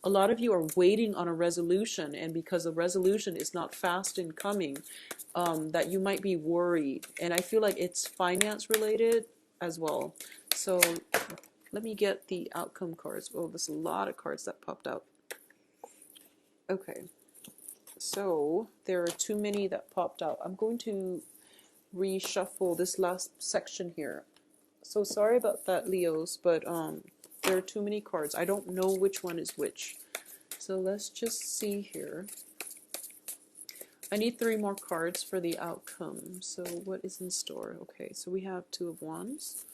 a lot of you are waiting on a resolution, and because the resolution is not fast in coming, that you might be worried. And I feel like it's finance related as well. So let me get the outcome cards. Oh, there's a lot of cards that popped out. Okay, so there are too many that popped out. I'm going to reshuffle this last section here. So sorry about that, Leos, but there are too many cards. I don't know which one is which. So let's just see here. I need 3 more cards for the outcome. So what is in store? Okay, so we have 2 of Wands.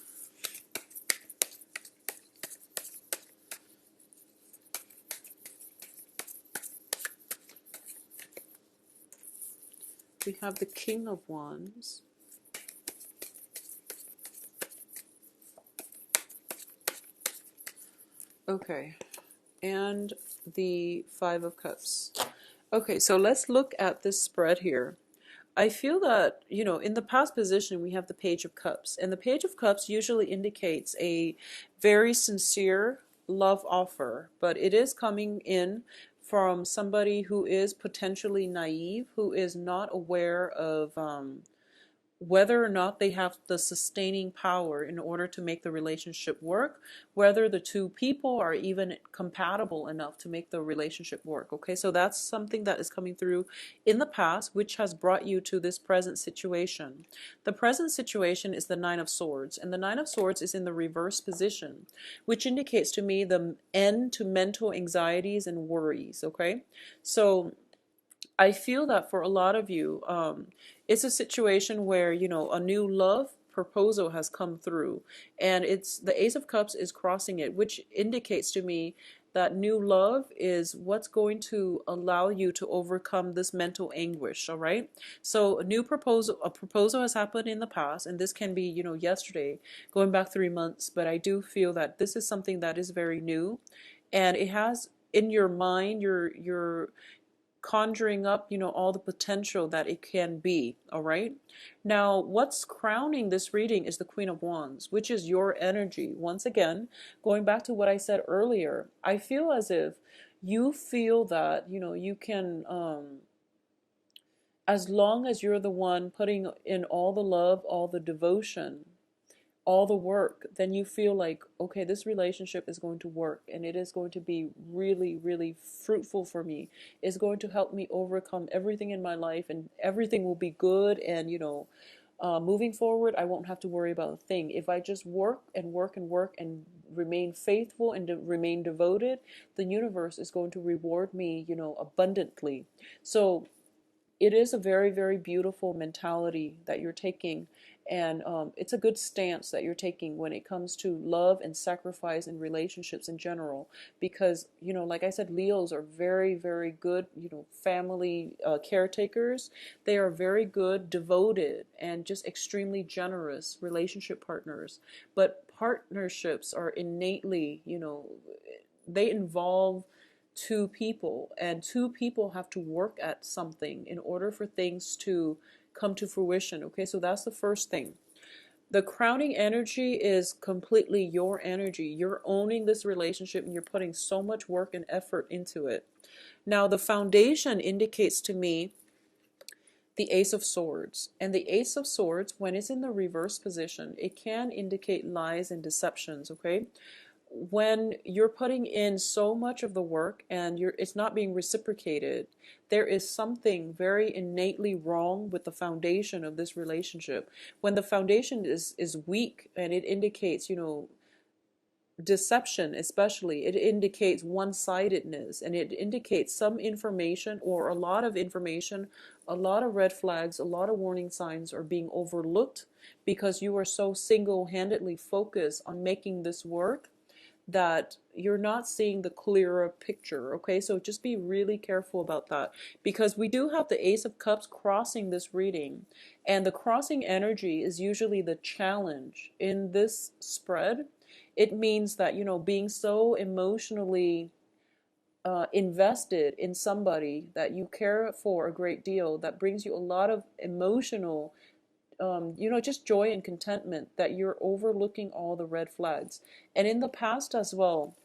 We have the King of Wands. Okay, and the 5 of Cups. Okay, so let's look at this spread here. I feel that, you know, in the past position, we have the Page of Cups. And the Page of Cups usually indicates a very sincere love offer. But it is coming in from somebody who is potentially naive, who is not aware of whether or not they have the sustaining power in order to make the relationship work, whether the 2 people are even compatible enough to make the relationship work. Okay, so that's something that is coming through in the past, which has brought you to this present situation. The present situation is the 9 of Swords, and the 9 of Swords is in the reverse position, which indicates to me the end to mental anxieties and worries. Okay, so I feel that for a lot of you, it's a situation where, you know, a new love proposal has come through, and it's the Ace of Cups is crossing it, which indicates to me that new love is what's going to allow you to overcome this mental anguish. All right, so a proposal has happened in the past, and this can be, you know, yesterday, going back 3 months, but I do feel that this is something that is very new, and it has in your mind, your conjuring up, you know, all the potential that it can be. All right, now what's crowning this reading is the Queen of Wands, which is your energy. Once again, going back to what I said earlier, I feel as if you feel that, you know, you can as long as you're the one putting in all the love, all the devotion, all the work, then you feel like, okay, this relationship is going to work, and it is going to be really, really fruitful for me. It's going to help me overcome everything in my life, and everything will be good. And, you know, moving forward, I won't have to worry about a thing. If I just work and work and work and remain faithful and remain devoted, the universe is going to reward me, you know, abundantly. So it is a very, very beautiful mentality that you're taking, and it's a good stance that you're taking when it comes to love and sacrifice in relationships in general, because, you know, like I said, Leos are very, very good, you know, family caretakers. They are very good, devoted, and just extremely generous relationship partners. But partnerships are innately, you know, they involve 2 people, and 2 people have to work at something in order for things to come to fruition. Okay, so that's the first thing. The crowning energy is completely your energy. You're owning this relationship, and you're putting so much work and effort into it. Now the foundation indicates to me the Ace of Swords, and the Ace of Swords, when it's in the reverse position, it can indicate lies and deceptions. Okay, when you're putting in so much of the work and it's not being reciprocated, there is something very innately wrong with the foundation of this relationship. When the foundation is weak, and it indicates, you know, deception, especially, it indicates one-sidedness, and it indicates some information, or a lot of information, a lot of red flags, a lot of warning signs are being overlooked because you are so single-handedly focused on making this work that you're not seeing the clearer picture. Okay, so just be really careful about that, because we do have the Ace of Cups crossing this reading, and the crossing energy is usually the challenge in this spread. It means that, you know, being so emotionally invested in somebody that you care for a great deal, that brings you a lot of emotional you know, just joy and contentment, that you're overlooking all the red flags. And in the past as well,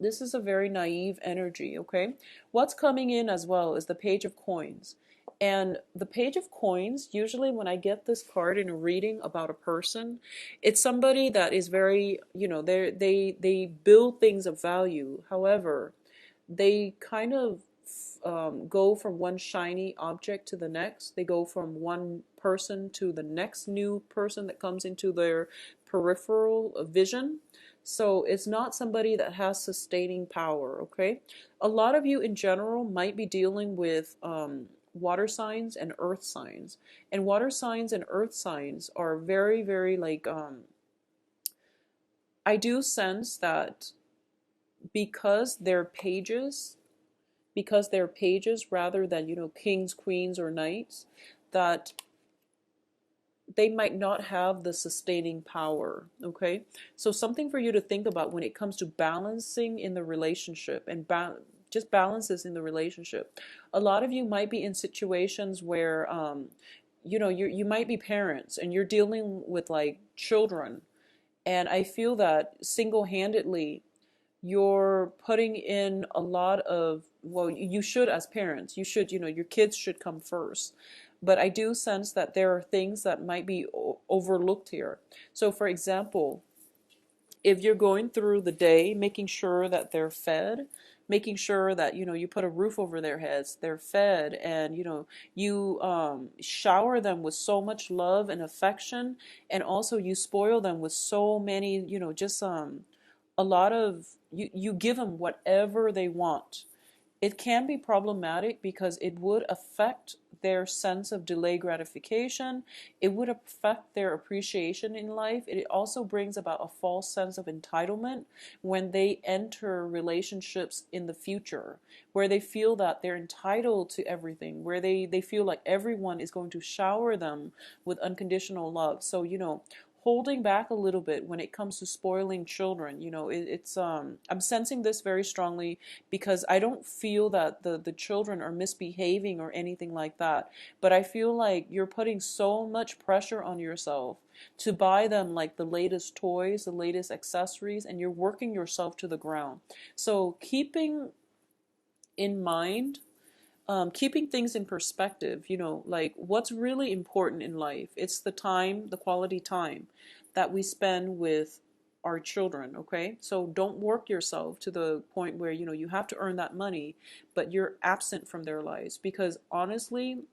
This is a very naive energy, okay? What's coming in as well is the Page of Coins. And the Page of Coins, usually when I get this card in a reading about a person, it's somebody that is very, they build things of value. However, they kind of go from one shiny object to the next. They go from one person to the next new person that comes into their peripheral vision. So it's not somebody that has sustaining power, okay? A lot of you in general might be dealing with water signs and earth signs. And water signs and earth signs are very, very like, I do sense that because they're pages, rather than, kings, queens, or knights, that they might not have the sustaining power, okay? So something for you to think about when it comes to balancing in the relationship and just balances in the relationship. A lot of you might be in situations where, you might be parents and you're dealing with like children. And I feel that single-handedly, you're putting in a lot of, well, you should, as parents, you should, your kids should come first. But I do sense that there are things that might be overlooked here. So for example, if you're going through the day making sure that they're fed, making sure that you put a roof over their heads, they're fed, and you shower them with so much love and affection, and also you spoil them with so many, just a lot of, you give them whatever they want. It can be problematic because it would affect their sense of delayed gratification. It would affect their appreciation in life. It also brings about a false sense of entitlement when they enter relationships in the future, where they feel that they're entitled to everything, where they feel like everyone is going to shower them with unconditional love. So, holding back a little bit when it comes to spoiling children. It's I'm sensing this very strongly because I don't feel that the children are misbehaving or anything like that, but I feel like you're putting so much pressure on yourself to buy them like the latest toys, the latest accessories, and you're working yourself to the ground. So keeping in mind, keeping things in perspective, like what's really important in life. It's the time, the quality time that we spend with our children, okay? So don't work yourself to the point where, you have to earn that money, but you're absent from their lives. Because honestly,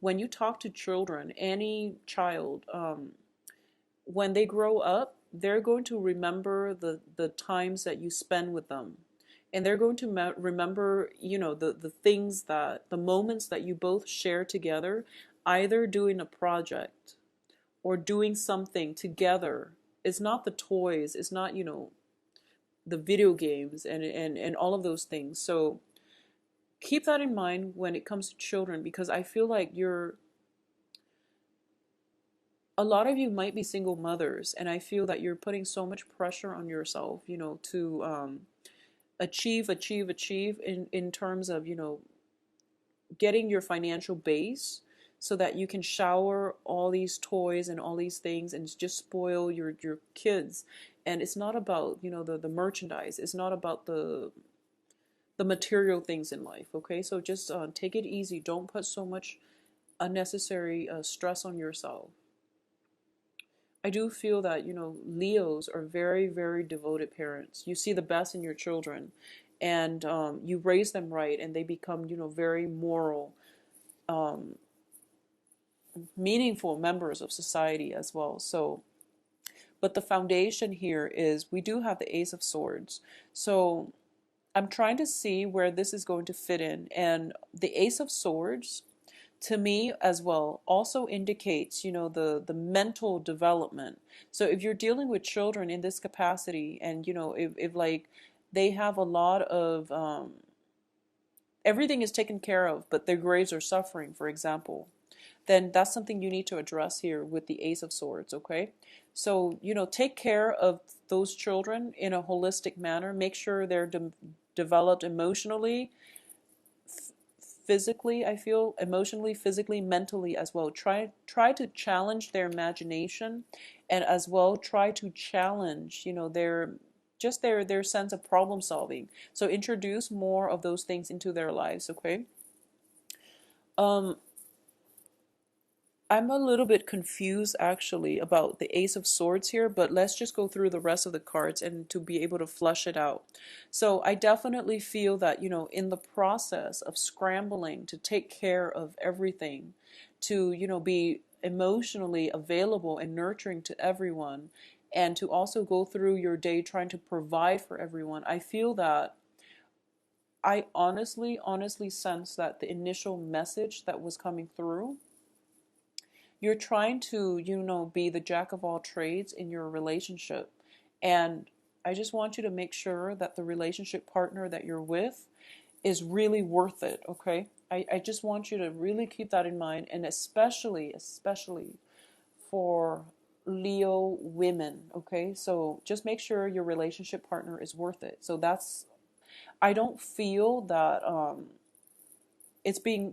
when you talk to children, any child, when they grow up, they're going to remember the times that you spend with them, and they're going to remember, the things, that the moments that you both share together, either doing a project or doing something together. It's not the toys, it's not, the video games and all of those things. So keep that in mind when it comes to children, because I feel like a lot of you might be single mothers, and I feel that you're putting so much pressure on yourself, to achieve in terms of, getting your financial base so that you can shower all these toys and all these things and just spoil your kids. And it's not about, the merchandise. It's not about the material things in life, okay? So just take it easy. Don't put so much unnecessary stress on yourself. I do feel that, Leos are very, very devoted parents. You see the best in your children, and you raise them right, and they become, very moral, um, meaningful members of society as well. So, but the foundation here is we do have the Ace of Swords. So I'm trying to see where this is going to fit in. And the Ace of Swords, to me as well, also indicates, the mental development. So if you're dealing with children in this capacity, and, if like they have a lot of, everything is taken care of, but their grades are suffering, for example, then that's something you need to address here with the Ace of Swords, okay? So, take care of those children in a holistic manner. Make sure they're developed emotionally, physically, I feel, emotionally, physically, mentally as well. Try to challenge their imagination, and as well try to challenge, their just their sense of problem solving. So introduce more of those things into their lives, okay? Um, I'm a little bit confused actually about the Ace of Swords here, but let's just go through the rest of the cards and to be able to flush it out. So I definitely feel that, in the process of scrambling to take care of everything, to, be emotionally available and nurturing to everyone, and to also go through your day trying to provide for everyone, I feel that I honestly sense that the initial message that was coming through, you're trying to, be the jack of all trades in your relationship. And I just want you to make sure that the relationship partner that you're with is really worth it, okay? I just want you to really keep that in mind, and especially for Leo women, okay? So just make sure your relationship partner is worth it. So I don't feel that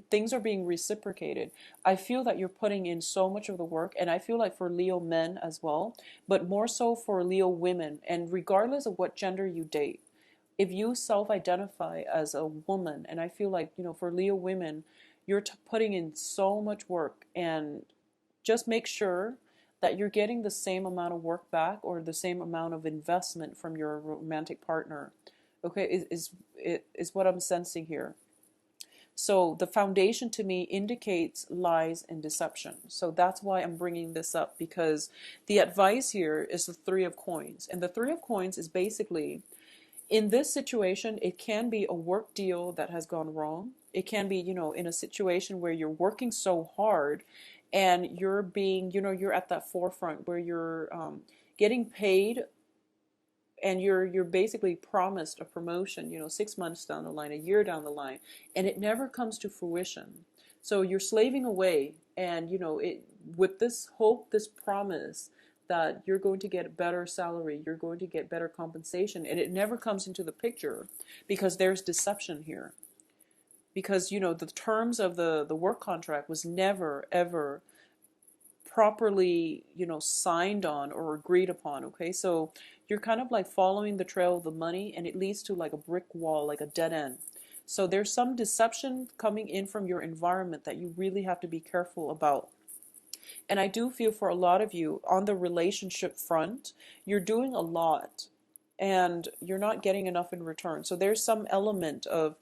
things are being reciprocated. I feel that you're putting in so much of the work, and I feel like for Leo men as well, but more so for Leo women. And regardless of what gender you date, if you self-identify as a woman, and I feel like, for Leo women, you're putting in so much work, and just make sure that you're getting the same amount of work back or the same amount of investment from your romantic partner. Okay, is what I'm sensing here. So the foundation to me indicates lies and deception. So that's why I'm bringing this up, because the advice here is the Three of Coins. And the Three of Coins is basically, in this situation, it can be a work deal that has gone wrong. It can be, in a situation where you're working so hard and you're being, you're at that forefront where you're getting paid, and you're basically promised a promotion, 6 months down the line, a year down the line, and it never comes to fruition. So you're slaving away, and with this hope, this promise that you're going to get a better salary, you're going to get better compensation, and it never comes into the picture because there's deception here. Because the terms of the work contract was never ever properly, signed on or agreed upon. Okay, so you're kind of like following the trail of the money, and it leads to like a brick wall, like a dead end. So there's some deception coming in from your environment that you really have to be careful about. And I do feel for a lot of you on the relationship front, you're doing a lot and you're not getting enough in return. So there's some element of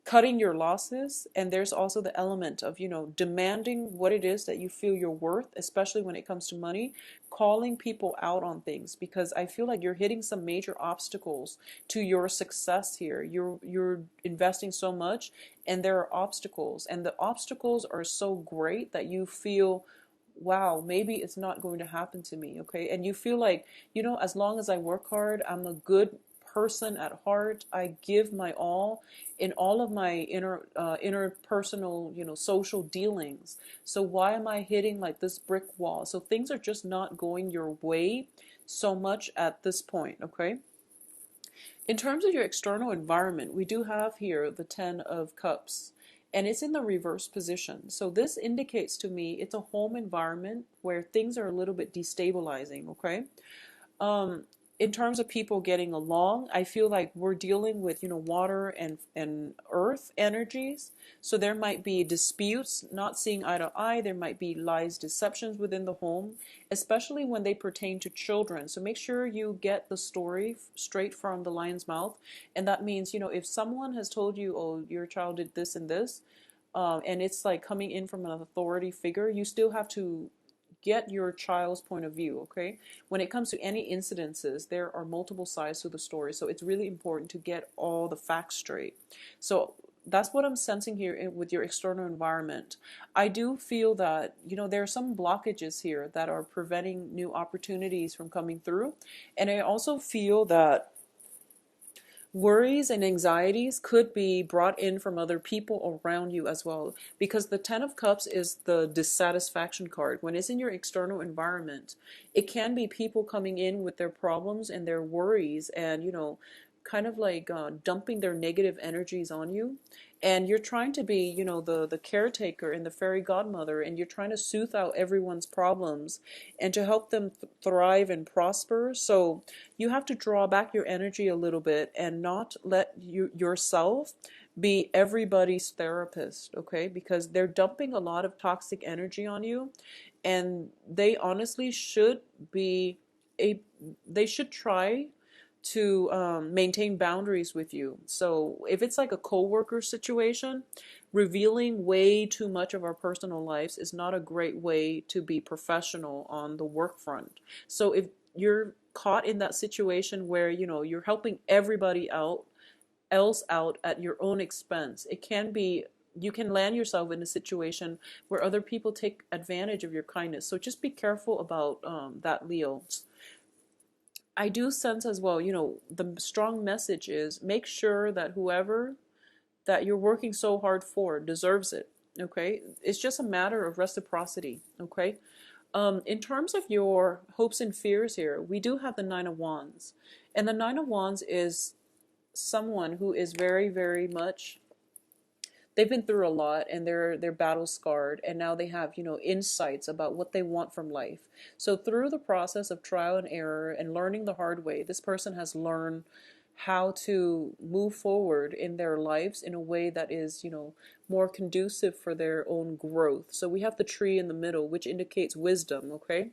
cutting your losses, and there's also the element of demanding what it is that you feel you're worth, especially when it comes to money, calling people out on things, because I feel like you're hitting some major obstacles to your success here. You're investing so much, and there are obstacles, and the obstacles are so great that you feel, wow, maybe it's not going to happen to me. Okay, and you feel like, as long as I work hard, I'm a good person at heart. I give my all in all of my interpersonal, social dealings. So why am I hitting like this brick wall? So things are just not going your way so much at this point, okay? In terms of your external environment, we do have here the Ten of Cups, and it's in the reverse position. So this indicates to me it's a home environment where things are a little bit destabilizing, okay? Um, in terms of people getting along, I feel like we're dealing with, water and earth energies. So there might be disputes, not seeing eye to eye. There might be lies, deceptions within the home, especially when they pertain to children. So make sure you get the story straight from the lion's mouth. And that means, if someone has told you, oh, your child did this and this, and it's like coming in from an authority figure, you still have to get your child's point of view, okay? When it comes to any incidences, there are multiple sides to the story, so it's really important to get all the facts straight. So that's what I'm sensing here with your external environment. I do feel that, there are some blockages here that are preventing new opportunities from coming through, and I also feel that worries and anxieties could be brought in from other people around you as well, because the Ten of Cups is the dissatisfaction card. When it's in your external environment, it can be people coming in with their problems and their worries, and kind of like dumping their negative energies on you, and you're trying to be, you know, the caretaker and the fairy godmother, and you're trying to soothe out everyone's problems and to help them thrive and prosper. So you have to draw back your energy a little bit and not let yourself be everybody's therapist, okay? Because they're dumping a lot of toxic energy on you, and they honestly should be a they should try to maintain boundaries with you. So if it's like a coworker situation, revealing way too much of our personal lives is not a great way to be professional on the work front. So if you're caught in that situation where, you know, you're helping everybody else out at your own expense, it can be, you can land yourself in a situation where other people take advantage of your kindness. So just be careful about that, Leo. I do sense as well, you know, the strong message is make sure that whoever that you're working so hard for deserves it. Okay. It's just a matter of reciprocity. Okay. In terms of your hopes and fears here, we do have the Nine of Wands. And the Nine of Wands is someone who is very, very much, they've been through a lot and they're battle scarred, and now they have, you know, insights about what they want from life. So through the process of trial and error and learning the hard way, this person has learned how to move forward in their lives in a way that is, you know, more conducive for their own growth. So we have the tree in the middle, which indicates wisdom. Okay.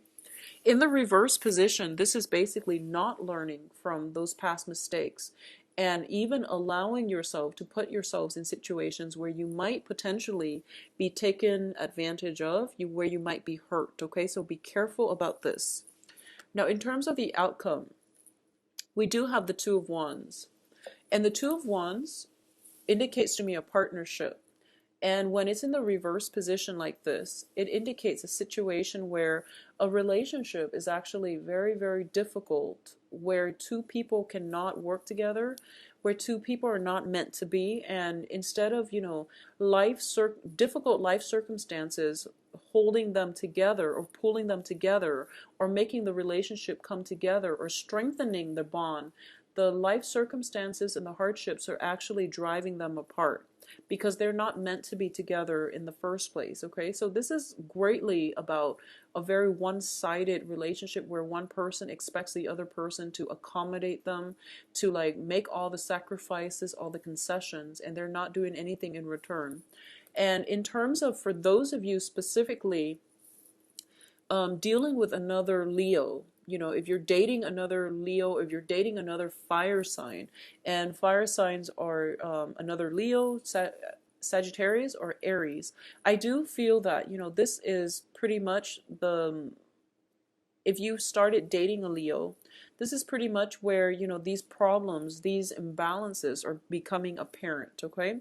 In the reverse position, this is basically not learning from those past mistakes and even allowing yourself to put yourselves in situations where you might potentially be taken advantage of, where you might be hurt. Okay, so be careful about this. Now, in terms of the outcome, we do have the Two of Wands. And the Two of Wands indicates to me a partnership. And when it's in the reverse position like this, it indicates a situation where a relationship is actually very, very difficult, where two people cannot work together, where two people are not meant to be. And instead of, you know, difficult life circumstances holding them together or pulling them together or making the relationship come together or strengthening the bond, the life circumstances and the hardships are actually driving them apart, because they're not meant to be together in the first place. Okay, so this is greatly about a very one-sided relationship where one person expects the other person to accommodate them, to like make all the sacrifices, all the concessions, and they're not doing anything in return. And in terms of, for those of you specifically dealing with another Leo, you know, if you're dating another Leo, if you're dating another fire sign, and fire signs are another Leo, Sagittarius, or Aries, I do feel that, you know, this is pretty much the, if you started dating a Leo, this is pretty much where, you know, these problems, these imbalances are becoming apparent. Okay.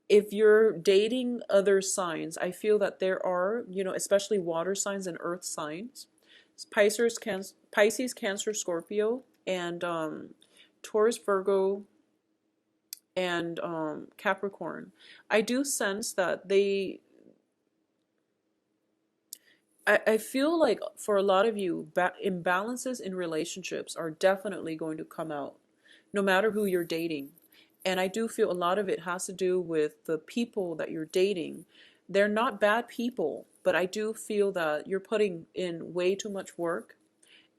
If you're dating other signs, I feel that there are, you know, especially water signs and earth signs, Pisces, Cancer, Scorpio, and Taurus, Virgo, and Capricorn. I do sense that I feel like for a lot of you, imbalances in relationships are definitely going to come out, no matter who you're dating. And I do feel a lot of it has to do with the people that you're dating. They're not bad people, but I do feel that you're putting in way too much work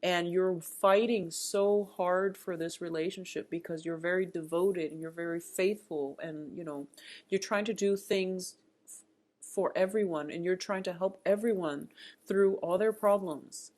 and you're fighting so hard for this relationship because you're very devoted and you're very faithful, and, you know, you're trying to do things for everyone and you're trying to help everyone through all their problems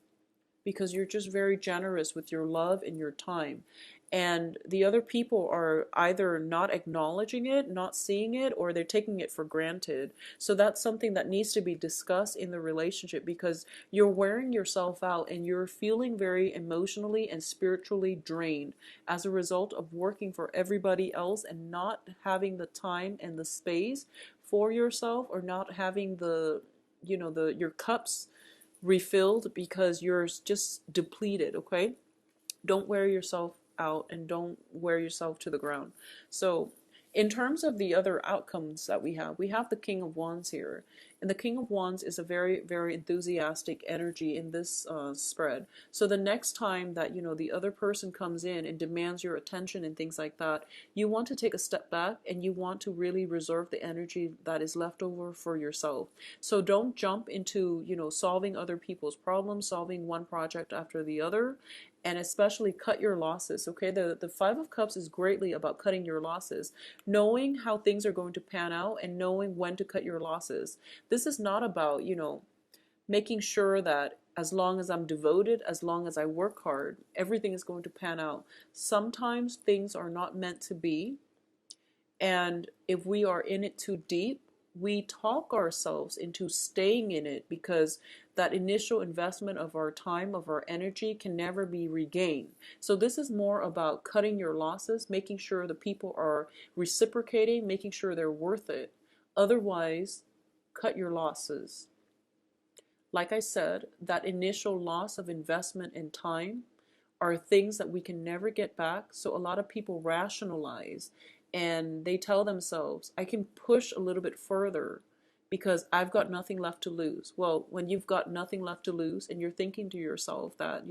because you're just very generous with your love and your time. And the other people are either not acknowledging it, not seeing it, or they're taking it for granted. So that's something that needs to be discussed in the relationship, because you're wearing yourself out and you're feeling very emotionally and spiritually drained as a result of working for everybody else and not having the time and the space for yourself, or not having the, you know, your cups refilled because you're just depleted. Okay, don't wear yourself out and don't wear yourself to the ground. So In terms of the other outcomes that we have the King of Wands here. And the King of Wands is a very, very enthusiastic energy in this spread. So the next time that, the other person comes in and demands your attention and things like that, you want to take a step back and you want to really reserve the energy that is left over for yourself. So don't jump into, solving other people's problems, solving one project after the other, and especially cut your losses. Okay, the Five of Cups is greatly about cutting your losses, knowing how things are going to pan out and knowing when to cut your losses. This is not about, making sure that as long as I'm devoted, as long as I work hard, everything is going to pan out. Sometimes things are not meant to be, and if we are in it too deep, we talk ourselves into staying in it, because that initial investment of our time, of our energy, can never be regained. So this is more about cutting your losses, making sure the people are reciprocating, making sure they're worth it. Otherwise, cut your losses. Like I said, that initial loss of investment in time are things that we can never get back. So a lot of people rationalize and they tell themselves, I can push a little bit further because I've got nothing left to lose. Well, when you've got nothing left to lose and you're thinking to yourself that,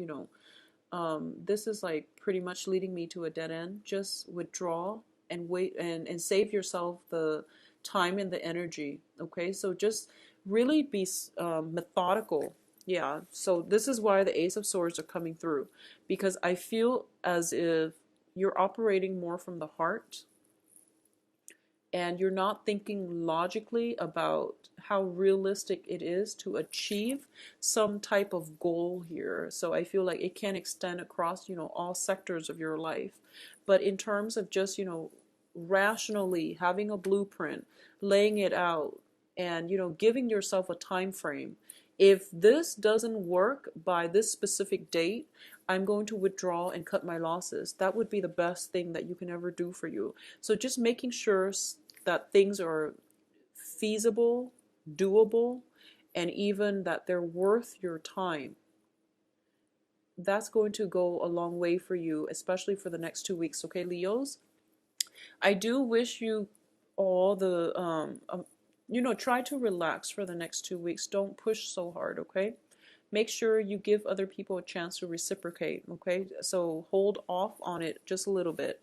this is like pretty much leading me to a dead end, just withdraw and wait and save yourself the time and the energy. Okay, so just really be methodical. Yeah, so this is why the Ace of Swords are coming through, because I feel as if you're operating more from the heart and you're not thinking logically about how realistic it is to achieve some type of goal here. So I feel like it can extend across, all sectors of your life. But in terms of just, rationally having a blueprint, laying it out, and, giving yourself a time frame. If this doesn't work by this specific date, I'm going to withdraw and cut my losses. That would be the best thing that you can ever do for you. So just making sure that things are feasible, doable, and even that they're worth your time. That's going to go a long way for you, especially for the next 2 weeks. Okay, Leos? I do wish you all the, try to relax for the next 2 weeks. Don't push so hard, okay? Make sure you give other people a chance to reciprocate, okay? So hold off on it just a little bit.